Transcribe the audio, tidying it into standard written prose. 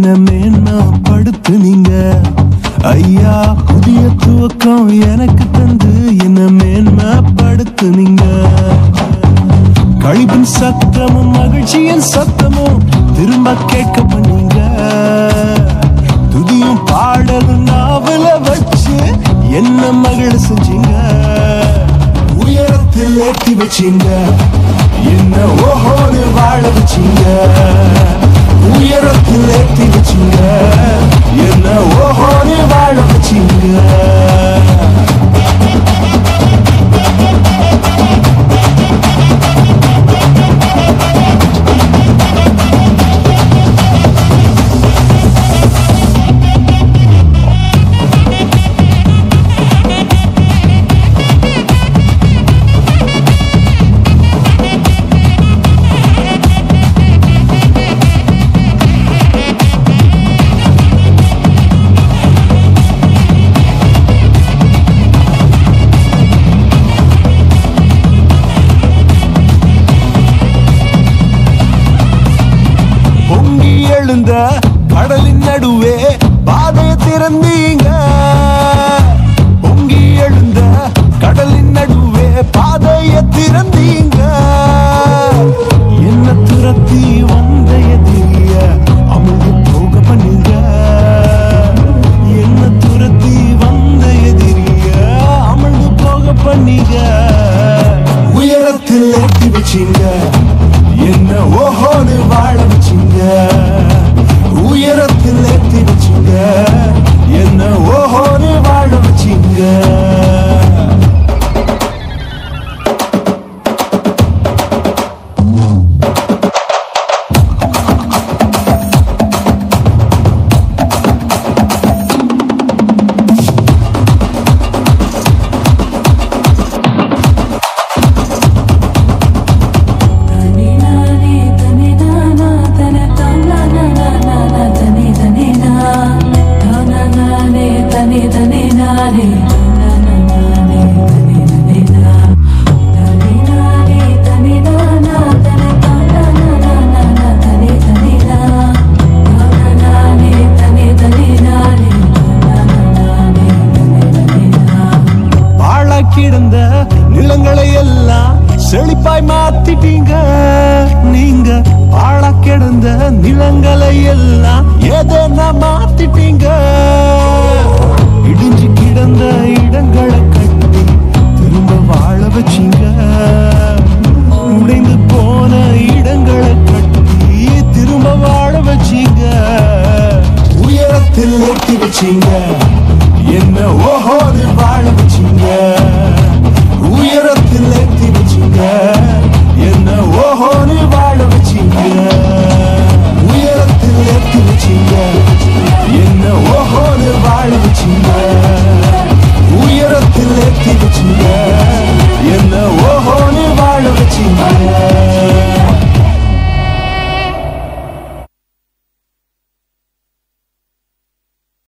என்ன மேன்மை படுத்துனீங்க ஐயா. புதிய துவக்கம் எனக்கு தந்து என்ன மேன்மை படுத்துனீங்க. கழிப்பின் சத்தமும் மகிழ்ச்சியின் சத்தமும் திரும்ப கேட்க பண்ணீங்க. துதியும் பாடலும் நாவல வச்சு என்ன மகிழ செஞ்சீங்க. உயரத்தில் ஏற்றி வச்சீங்க என்ன ஓஹோன்னு வாழ வச்சீங்க. உயரத்தில் ஏற்றி வச்சீங்க என்ன ஓஹோன்னு வாழ வச்சீங்க. கடலின் நடுவே பாதையை திறந்தீங்க. பொங்கி எழுந்த கடலின் நடுவே பாதையை திறந்தீங்க. என்ன துரத்தி வந்த எதிரிய அமுது போக பண்ணீங்க. என்ன துரத்தி வந்த எதிரிய அமுது போக பண்ணீங்க. உயரத்தில் ஏற்றி வச்சீங்க என்ன ஓஹோன்னு வாழ வச்சீங்க. உயரத்தில் ஏற்றி வச்சீங்க என்ன ஓஹோன்னு வாழ வச்சீங்க. கிடந்த நிலங்களை எல்லாம் செழிப்பாய் மாத்திட்டீங்க. நீங்க பாழா கிடந்த நிலங்களை எல்லாம் ஏதேனா மாத்திட்டீங்க. இடிஞ்சு கிடந்த இடங்களை கட்டி திரும்ப வாழ வச்சீங்க. உடைந்து போன இடங்களை கட்டி திரும்ப வாழ வச்சீங்க. உயரத்தில் ஏற்றி வச்சீங்க என்ன ஓஹோன்னு வாழ வச்சீங்க. உயரத்தில் ஏற்றி வச்சீங்க என்ன ஓஹோன்னு வாழ வச்சீங்க. உயரத்தில் ஏற்றி வச்சீங்க என்ன ஓஹோன்னு வாழ வச்சீங்க.